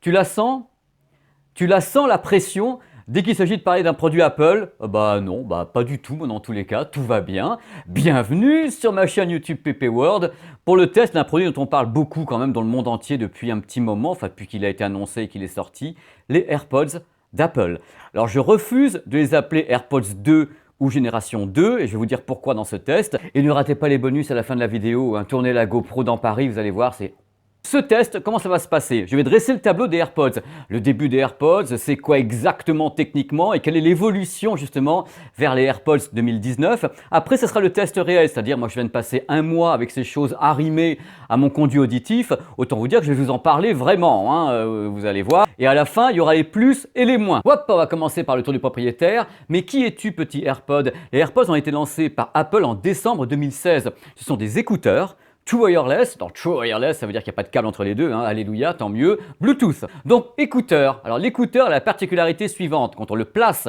Tu la sens? Tu la sens la pression dès qu'il s'agit de parler d'un produit Apple? Bah non, bah pas du tout, moi dans tous les cas, tout va bien. Bienvenue sur ma chaîne YouTube PP World pour le test d'un produit dont on parle beaucoup quand même dans le monde entier depuis un petit moment, enfin depuis qu'il a été annoncé et qu'il est sorti, les AirPods d'Apple. Alors je refuse de les appeler AirPods 2 ou génération 2 et je vais vous dire pourquoi dans ce test. Et ne ratez pas les bonus à la fin de la vidéo, hein. Tournez la GoPro dans Paris, vous allez voir, c'est ce test, comment ça va se passer? Je vais dresser le tableau des AirPods. Le début des AirPods, c'est quoi exactement techniquement et quelle est l'évolution justement vers les AirPods 2019. Après, ce sera le test réel, c'est-à-dire moi je viens de passer un mois avec ces choses arrimées à mon conduit auditif. Autant vous dire que je vais vous en parler vraiment, hein, vous allez voir. Et à la fin, il y aura les plus et les moins. Hop, on va commencer par le tour du propriétaire. Mais qui es-tu, petit AirPod? Les AirPods ont été lancés par Apple en décembre 2016. Ce sont des écouteurs True Wireless, dans True Wireless, ça veut dire qu'il n'y a pas de câble entre les deux, hein, alléluia, tant mieux. Bluetooth, donc écouteur. Alors l'écouteur a la particularité suivante, quand on le place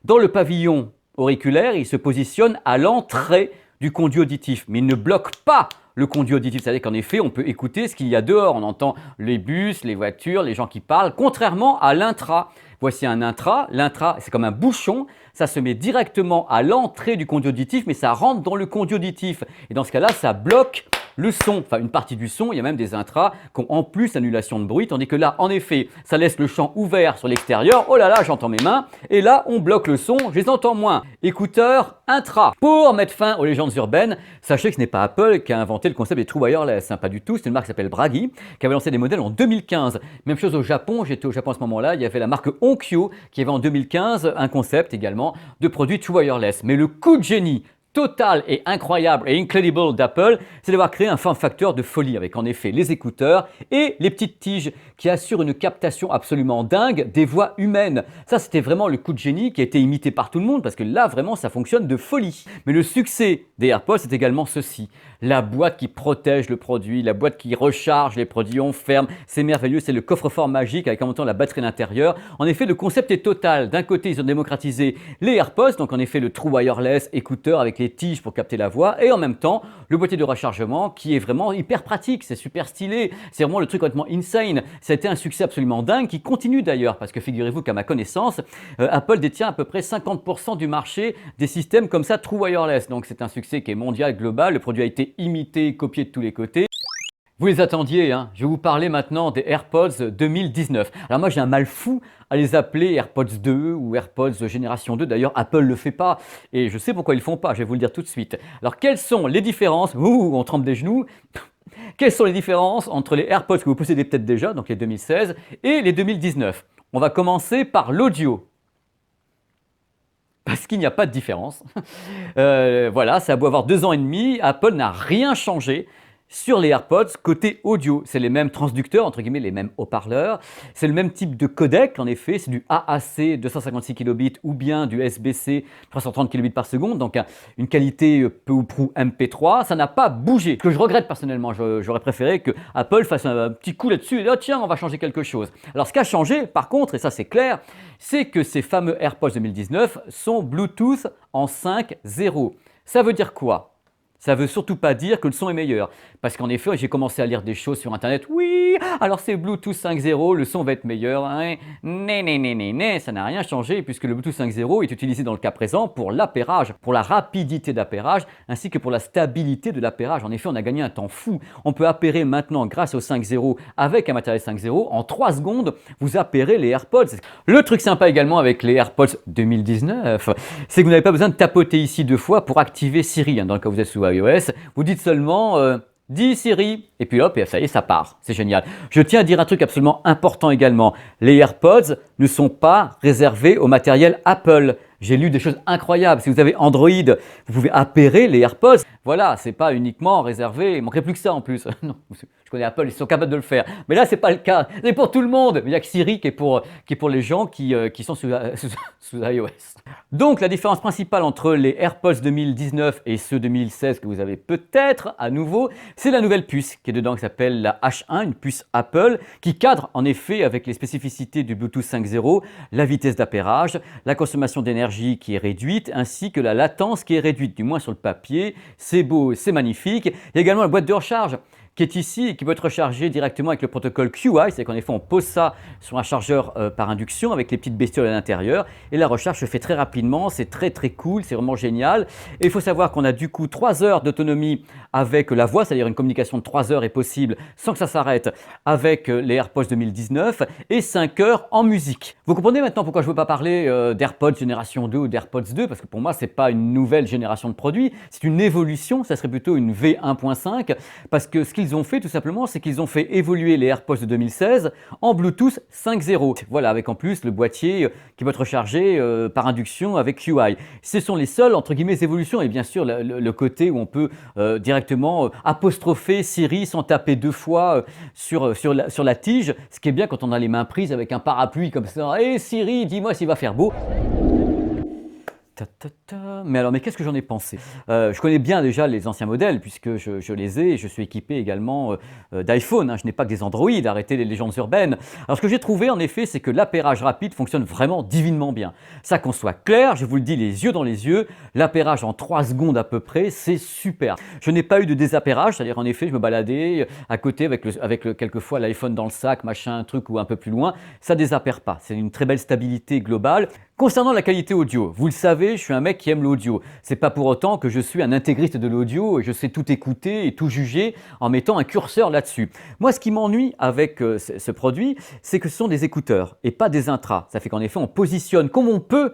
dans le pavillon auriculaire, il se positionne à l'entrée du conduit auditif, mais il ne bloque pas le conduit auditif, c'est-à-dire qu'en effet, on peut écouter ce qu'il y a dehors. On entend les bus, les voitures, les gens qui parlent, contrairement à l'intra. Voici un intra. L'intra, c'est comme un bouchon. Ça se met directement à l'entrée du conduit auditif, mais ça rentre dans le conduit auditif. Et dans ce cas-là, ça bloque le son, enfin une partie du son. Il y a même des intras qui ont en plus annulation de bruit, tandis que là, en effet, ça laisse le champ ouvert sur l'extérieur. Oh là là, j'entends mes mains. Et là, on bloque le son, je les entends moins. Écouteurs intra. Pour mettre fin aux légendes urbaines, sachez que ce n'est pas Apple qui a inventé le concept des True Wireless, hein, pas du tout. C'est une marque qui s'appelle Bragi, qui avait lancé des modèles en 2015. Même chose au Japon, j'étais au Japon à ce moment-là, il y avait la marque Onkyo qui avait en 2015 un concept également de produits True Wireless. Mais le coup de génie total et incroyable et incredible d'Apple, c'est d'avoir créé un form factor de folie avec en effet les écouteurs et les petites tiges qui assurent une captation absolument dingue des voix humaines. Ça, c'était vraiment le coup de génie qui a été imité par tout le monde parce que là, vraiment, ça fonctionne de folie. Mais le succès des AirPods, c'est également ceci. La boîte qui protège le produit, la boîte qui recharge les produits, on ferme, c'est merveilleux, c'est le coffre-fort magique avec en même temps la batterie à l'intérieur. En effet, le concept est total. D'un côté, ils ont démocratisé les AirPods, donc en effet le True Wireless écouteur avec les tiges pour capter la voix, et en même temps, le boîtier de rechargement qui est vraiment hyper pratique, c'est super stylé, c'est vraiment le truc complètement insane. Ça a été un succès absolument dingue qui continue d'ailleurs, parce que figurez-vous qu'à ma connaissance, Apple détient à peu près 50% du marché des systèmes comme ça True Wireless. Donc c'est un succès qui est mondial, global, le produit a été imité, copié de tous les côtés. Vous les attendiez, hein. Je vais vous parler maintenant des AirPods 2019. Alors moi j'ai un mal fou à les appeler AirPods 2 ou AirPods génération 2. D'ailleurs Apple ne le fait pas et je sais pourquoi ils ne le font pas, je vais vous le dire tout de suite. Alors quelles sont les différences? Ouh, on trempe des genoux. Quelles sont les différences entre les AirPods que vous possédez peut-être déjà, donc les 2016, et les 2019? On va commencer par l'audio. Parce qu'il n'y a pas de différence. Voilà, ça a beau avoir 2 ans et demi, Apple n'a rien changé sur les AirPods côté audio. C'est les mêmes transducteurs, entre guillemets, les mêmes haut-parleurs. C'est le même type de codec, en effet, c'est du AAC 256 kilobits ou bien du SBC 330 kilobits par seconde, donc une qualité peu ou prou MP3. Ça n'a pas bougé. Ce que je regrette personnellement, j'aurais préféré que Apple fasse un petit coup là-dessus et dire oh, tiens, on va changer quelque chose. Alors ce qui a changé, par contre, et ça c'est clair, c'est que ces fameux AirPods 2019 sont Bluetooth en 5.0. Ça veut dire quoi? Ça ne veut surtout pas dire que le son est meilleur. Parce qu'en effet, j'ai commencé à lire des choses sur Internet. Oui, alors c'est Bluetooth 5.0, le son va être meilleur. Hein. Ça n'a rien changé puisque le Bluetooth 5.0 est utilisé dans le cas présent pour l'appairage, pour la rapidité d'appairage ainsi que pour la stabilité de l'appairage. En effet, on a gagné un temps fou. On peut appairer maintenant grâce au 5.0 avec un matériel 5.0. En 3 secondes, vous appairez les AirPods. Le truc sympa également avec les AirPods 2019, c'est que vous n'avez pas besoin de tapoter ici 2 fois pour activer Siri. Hein, dans le cas où vous êtes sous iOS, vous dites seulement dis Siri et puis hop, et ça y est, ça part. C'est génial. Je tiens à dire un truc absolument important également. Les AirPods ne sont pas réservés au matériel Apple. J'ai lu des choses incroyables. Si vous avez Android, vous pouvez appairer les AirPods. Voilà, c'est pas uniquement réservé. Il manquerait plus que ça en plus. Non, je connais Apple, ils sont capables de le faire. Mais là, c'est pas le cas. C'est pour tout le monde. Il n'y a que Siri qui est pour les gens qui sont sous iOS. Donc, la différence principale entre les AirPods 2019 et ceux 2016 que vous avez peut-être à nouveau, c'est la nouvelle puce qui est dedans, qui s'appelle la H1, une puce Apple, qui cadre en effet avec les spécificités du Bluetooth 5.0, la vitesse d'appairage, la consommation d'énergie qui est réduite, ainsi que la latence qui est réduite, du moins sur le papier. C'est beau, c'est magnifique. Il y a également la boîte de recharge qui est ici et qui peut être rechargé directement avec le protocole QI, c'est-à-dire qu'en effet on pose ça sur un chargeur par induction avec les petites bestioles à l'intérieur et la recharge se fait très rapidement, c'est très cool, c'est vraiment génial. Et il faut savoir qu'on a du coup 3 heures d'autonomie avec la voix, c'est-à-dire une communication de 3 heures est possible sans que ça s'arrête avec les AirPods 2019 et 5 heures en musique. Vous comprenez maintenant pourquoi je ne veux pas parler d'AirPods génération 2 ou d'AirPods 2 parce que pour moi c'est pas une nouvelle génération de produits, c'est une évolution, ça serait plutôt une V1.5 parce que ce qu'ils ont fait tout simplement c'est qu'ils ont fait évoluer les AirPods de 2016 en Bluetooth 5.0. Voilà, avec en plus le boîtier qui peut être rechargé par induction avec QI. Ce sont les seules entre guillemets évolutions et bien sûr le côté où on peut directement apostropher Siri sans taper 2 fois sur la tige, ce qui est bien quand on a les mains prises avec un parapluie comme ça. Hey Siri, dis-moi s'il va faire beau. Mais qu'est-ce que j'en ai pensé? Je connais bien déjà les anciens modèles puisque je les ai et je suis équipé également d'iPhone. Hein. Je n'ai pas que des Android, arrêtez les légendes urbaines. Alors ce que j'ai trouvé en effet, c'est que l'appairage rapide fonctionne vraiment divinement bien. Ça qu'on soit clair, je vous le dis les yeux dans les yeux, l'appairage en 3 secondes à peu près, c'est super. Je n'ai pas eu de désappairage, c'est-à-dire en effet je me baladais à côté avec quelquefois l'iPhone dans le sac, machin, truc ou un peu plus loin, ça désappaire pas. C'est une très belle stabilité globale. Concernant la qualité audio, vous le savez, je suis un mec qui aime l'audio. C'est pas pour autant que je suis un intégriste de l'audio et je sais tout écouter et tout juger en mettant un curseur là-dessus. Moi, ce qui m'ennuie avec ce produit, c'est que ce sont des écouteurs et pas des intras. Ça fait qu'en effet, on positionne comme on peut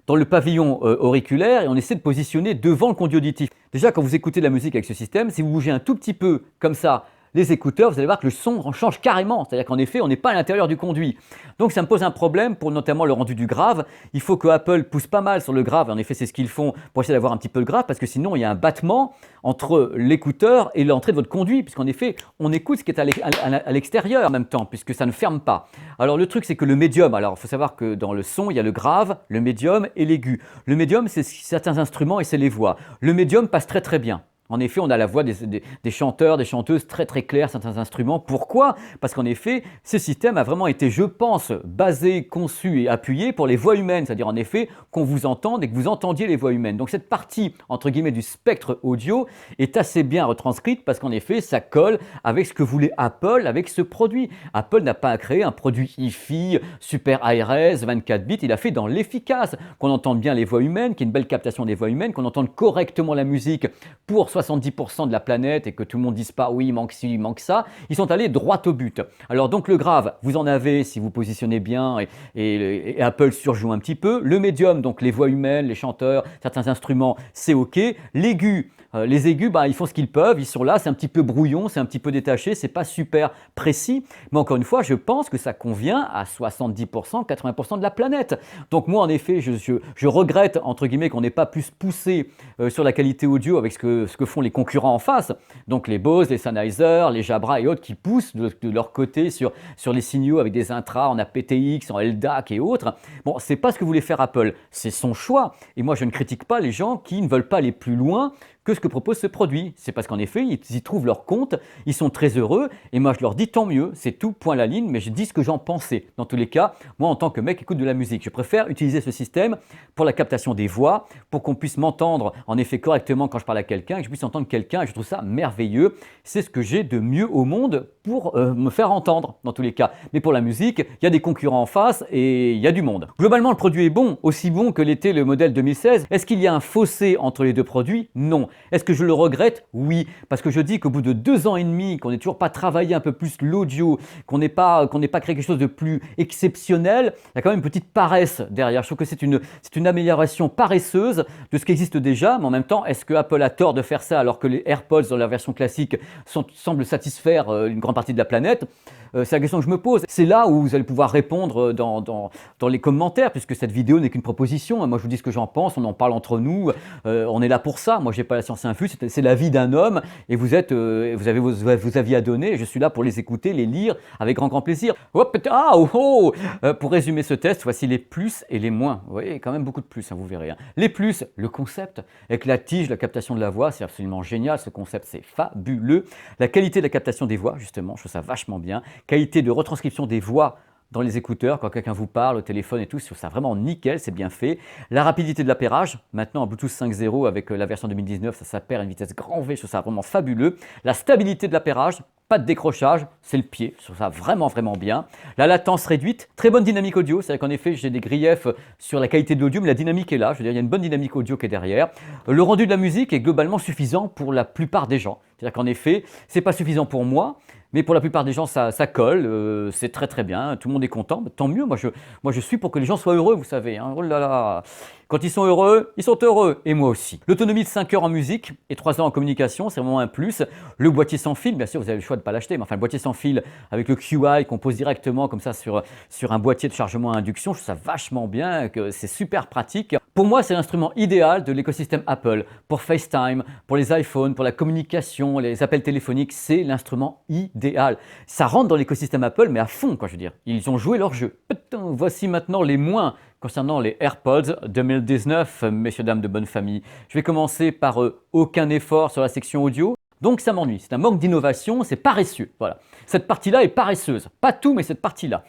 dans le pavillon auriculaire et on essaie de positionner devant le conduit auditif. Déjà, quand vous écoutez de la musique avec ce système, si vous bougez un tout petit peu comme ça, les écouteurs, vous allez voir que le son change carrément. C'est-à-dire qu'en effet, on n'est pas à l'intérieur du conduit. Donc ça me pose un problème pour notamment le rendu du grave. Il faut que Apple pousse pas mal sur le grave. En effet, c'est ce qu'ils font pour essayer d'avoir un petit peu le grave parce que sinon, il y a un battement entre l'écouteur et l'entrée de votre conduit. Puisqu'en effet, on écoute ce qui est à l'extérieur en même temps puisque ça ne ferme pas. Alors le truc, c'est que le médium, alors il faut savoir que dans le son, il y a le grave, le médium et l'aigu. Le médium, c'est certains instruments et c'est les voix. Le médium passe très bien. En effet, on a la voix des chanteurs, des chanteuses très claires, certains instruments. Pourquoi? Parce qu'en effet, ce système a vraiment été, je pense, basé, conçu et appuyé pour les voix humaines. C'est-à-dire en effet qu'on vous entende et que vous entendiez les voix humaines. Donc cette partie, entre guillemets, du spectre audio est assez bien retranscrite parce qu'en effet, ça colle avec ce que voulait Apple avec ce produit. Apple n'a pas créé un produit hi-fi, super ARS, 24 bits. Il a fait dans l'efficace, qu'on entende bien les voix humaines, qu'il y ait une belle captation des voix humaines, qu'on entende correctement la musique pour 70% de la planète et que tout le monde dise pas oui, il manque ci, il manque ça, ils sont allés droit au but. Alors donc le grave, vous en avez si vous positionnez bien et Apple surjoue un petit peu. Le médium, donc les voix humaines, les chanteurs, certains instruments, c'est ok. L'aigu, les aigus, ils font ce qu'ils peuvent, ils sont là, c'est un petit peu brouillon, c'est un petit peu détaché, c'est pas super précis, mais encore une fois, je pense que ça convient à 70%, 80% de la planète. Donc moi, en effet, je regrette, entre guillemets, qu'on n'ait pas pu se pousser sur la qualité audio avec ce que font les concurrents en face, donc les Bose, les Sennheiser, les Jabra et autres qui poussent de leur côté sur les signaux avec des intras en aptX, en LDAC et autres. Bon, c'est pas ce que voulait faire Apple, c'est son choix, et moi je ne critique pas les gens qui ne veulent pas aller plus loin que ce que propose ce produit. C'est parce qu'en effet, ils y trouvent leur compte, ils sont très heureux, et moi je leur dis tant mieux, c'est tout, point à la ligne, mais je dis ce que j'en pensais. Dans tous les cas, moi en tant que mec qui écoute de la musique, je préfère utiliser ce système pour la captation des voix, pour qu'on puisse m'entendre en effet correctement quand je parle à quelqu'un, que je puisse entendre quelqu'un, et je trouve ça merveilleux. C'est ce que j'ai de mieux au monde pour me faire entendre, dans tous les cas. Mais pour la musique, il y a des concurrents en face et il y a du monde. Globalement, le produit est bon, aussi bon que l'était le modèle 2016. Est-ce qu'il y a un fossé entre les deux produits? Non. Est-ce que je le regrette? Oui, parce que je dis qu'au bout de 2 ans et demi, qu'on n'ait toujours pas travaillé un peu plus l'audio, qu'on n'ait pas créé quelque chose de plus exceptionnel, il y a quand même une petite paresse derrière. Je trouve que c'est une amélioration paresseuse de ce qui existe déjà, mais en même temps, est-ce que Apple a tort de faire ça alors que les AirPods dans la version classique semblent satisfaire une grande partie de la planète? C'est la question que je me pose. C'est là où vous allez pouvoir répondre dans les commentaires, puisque cette vidéo n'est qu'une proposition. Moi, je vous dis ce que j'en pense, on en parle entre nous, on est là pour ça. Moi, je n'ai pas la science infuse, c'est la vie d'un homme, et vous avez vos avis à donner, et je suis là pour les écouter, les lire avec grand plaisir. Pour résumer ce test, voici les plus et les moins. Vous voyez, quand même beaucoup de plus, vous verrez. Les plus, le concept, avec la tige, la captation de la voix, c'est absolument génial, ce concept, c'est fabuleux. La qualité de la captation des voix, justement, je trouve ça vachement bien. Qualité de retranscription des voix dans les écouteurs, quand quelqu'un vous parle au téléphone et tout, je trouve ça vraiment nickel, c'est bien fait. La rapidité de l'appairage, maintenant en Bluetooth 5.0 avec la version 2019, ça s'appaire à une vitesse grand V, je trouve ça vraiment fabuleux. La stabilité de l'appairage, pas de décrochage, c'est le pied, je trouve ça vraiment bien. La latence réduite, très bonne dynamique audio, c'est-à-dire qu'en effet j'ai des griefs sur la qualité de l'audio, mais la dynamique est là, je veux dire il y a une bonne dynamique audio qui est derrière. Le rendu de la musique est globalement suffisant pour la plupart des gens, c'est-à-dire qu'en effet c'est pas suffisant pour moi, mais pour la plupart des gens, ça colle, c'est très bien, tout le monde est content, tant mieux, moi je suis pour que les gens soient heureux, vous savez, hein. Oh là là, quand ils sont heureux, et moi aussi. L'autonomie de 5 heures en musique et 3 ans en communication, c'est vraiment un plus. Le boîtier sans fil, bien sûr, vous avez le choix de ne pas l'acheter, mais enfin le boîtier sans fil avec le QI qu'on pose directement comme ça sur un boîtier de chargement à induction, je trouve ça vachement bien, que c'est super pratique. Pour moi, c'est l'instrument idéal de l'écosystème Apple, pour FaceTime, pour les iPhones, pour la communication, les appels téléphoniques, c'est l'instrument idéal. Ça rentre dans l'écosystème Apple, mais à fond, quoi, je veux dire. Ils ont joué leur jeu. Voici maintenant les moins concernant les AirPods 2019, messieurs, dames de bonne famille. Je vais commencer par aucun effort sur la section audio. Donc ça m'ennuie, c'est un manque d'innovation, c'est paresseux, voilà. Cette partie-là est paresseuse, pas tout, mais cette partie-là.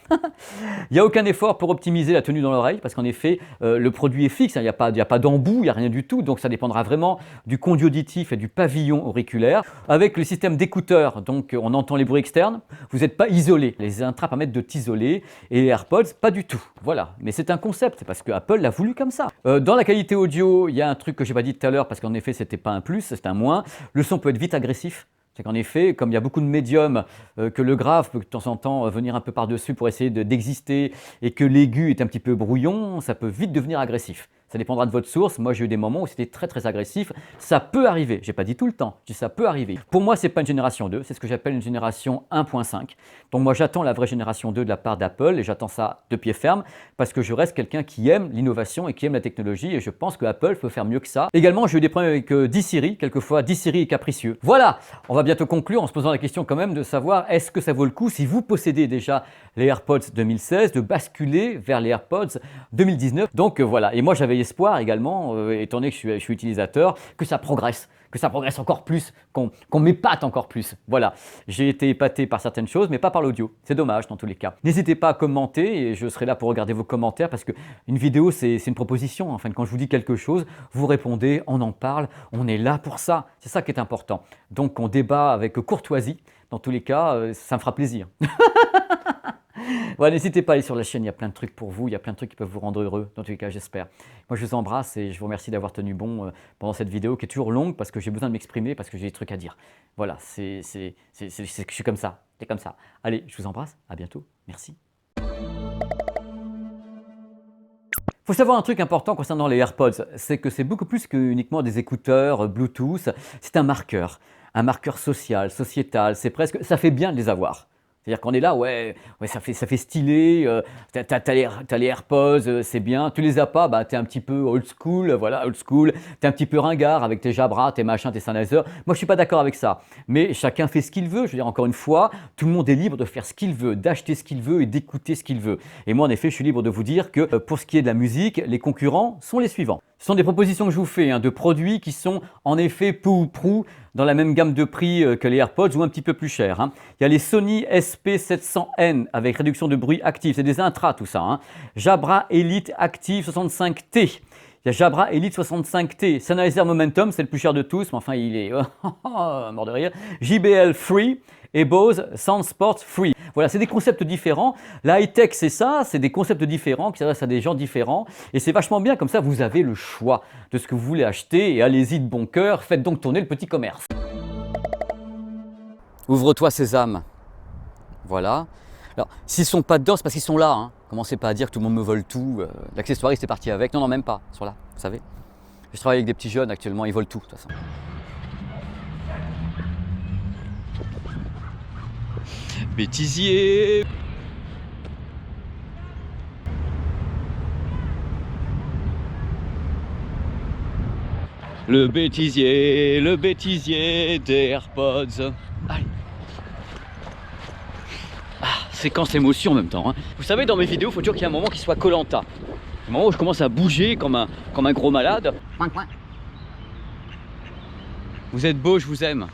Il n'y a aucun effort pour optimiser la tenue dans l'oreille, parce qu'en effet, le produit est fixe, il n'y a pas d'embout, il n'y a rien du tout, donc ça dépendra vraiment du conduit auditif et du pavillon auriculaire. Avec le système d'écouteurs, donc on entend les bruits externes, vous n'êtes pas isolé. Les intras permettent de t'isoler, et les AirPods, pas du tout. Voilà, mais c'est un concept, c'est parce que Apple l'a voulu comme ça. Dans la qualité audio, il y a un truc que je n'ai pas dit tout à l'heure, parce qu'en effet, c'était pas un plus, c'est un moins. Le son peut être vite agressif. C'est qu'en effet, comme il y a beaucoup de médiums, que le grave peut de temps en temps venir un peu par-dessus pour essayer d'exister et que l'aigu est un petit peu brouillon, ça peut vite devenir agressif. Ça dépendra de votre source. Moi, j'ai eu des moments où c'était très agressif. Ça peut arriver. J'ai pas dit tout le temps. Je dis ça peut arriver. Pour moi, c'est pas une génération 2. C'est ce que j'appelle une génération 1.5. Donc moi, j'attends la vraie génération 2 de la part d'Apple et j'attends ça de pied ferme parce que je reste quelqu'un qui aime l'innovation et qui aime la technologie et je pense que Apple peut faire mieux que ça. Également, j'ai eu des problèmes avec D-Siri. Quelquefois, D-Siri est capricieux. Voilà. On va bientôt conclure en se posant la question quand même de savoir est-ce que ça vaut le coup, si vous possédez déjà les AirPods 2016, de basculer vers les AirPods 2019. Donc voilà. Et moi, j'avais espoir également, étant donné que je suis utilisateur, que ça progresse encore plus, qu'on m'épate encore plus. Voilà, j'ai été épaté par certaines choses, mais pas par l'audio. C'est dommage dans tous les cas. N'hésitez pas à commenter et je serai là pour regarder vos commentaires parce qu'une vidéo, c'est une proposition. Enfin, quand je vous dis quelque chose, vous répondez, on en parle, on est là pour ça. C'est ça qui est important. Donc, on débat avec courtoisie. Dans tous les cas, ça me fera plaisir. Voilà, n'hésitez pas à aller sur la chaîne, il y a plein de trucs pour vous, il y a plein de trucs qui peuvent vous rendre heureux, dans tous les cas j'espère. Moi je vous embrasse et je vous remercie d'avoir tenu bon pendant cette vidéo qui est toujours longue parce que j'ai besoin de m'exprimer, parce que j'ai des trucs à dire. Voilà, je suis comme ça, c'est comme ça. Allez, je vous embrasse, à bientôt, merci. Il faut savoir un truc important concernant les AirPods, c'est que c'est beaucoup plus qu'uniquement des écouteurs Bluetooth, c'est un marqueur social, sociétal, c'est presque, ça fait bien de les avoir. C'est-à-dire qu'on est là, ouais, ça fait stylé, t'as les AirPods, c'est bien. Tu les as pas, bah, t'es un petit peu old school, voilà, old school. T'es un petit peu ringard avec tes Jabra, tes machins, tes Sennheiser. Moi, je suis pas d'accord avec ça. Mais chacun fait ce qu'il veut. Je veux dire, encore une fois, tout le monde est libre de faire ce qu'il veut, d'acheter ce qu'il veut et d'écouter ce qu'il veut. Et moi, en effet, je suis libre de vous dire que pour ce qui est de la musique, les concurrents sont les suivants. Ce sont des propositions que je vous fais, de produits qui sont en effet peu ou prou dans la même gamme de prix que les AirPods ou un petit peu plus cher. Il y a les Sony SP700N avec réduction de bruit active, c'est des intras tout ça. Jabra Elite Active 65T. Il y a Jabra Elite 65T. Sennheiser Momentum, c'est le plus cher de tous, mais enfin il est mort de rire. JBL Free et Bose SoundSport Free. Voilà, c'est des concepts différents. La high-tech, c'est ça, c'est des concepts différents qui s'adressent à des gens différents. Et c'est vachement bien, comme ça, vous avez le choix de ce que vous voulez acheter. Et allez-y de bon cœur, faites donc tourner le petit commerce. Ouvre-toi, sésame. Voilà. Alors, s'ils ne sont pas dedans, c'est parce qu'ils sont là. Commencez pas à dire que tout le monde me vole tout. L'accessoiriste est parti avec. Non, même pas. Ils sont là, vous savez. Je travaille avec des petits jeunes actuellement, ils volent tout, de toute façon. Bêtisier. Le bêtisier des AirPods. Allez. Séquence émotion en même temps. Vous savez, dans mes vidéos, il faut toujours qu'il y ait un moment qui soit Koh-Lanta. Le moment où je commence à bouger comme un gros malade. Vous êtes beau, je vous aime.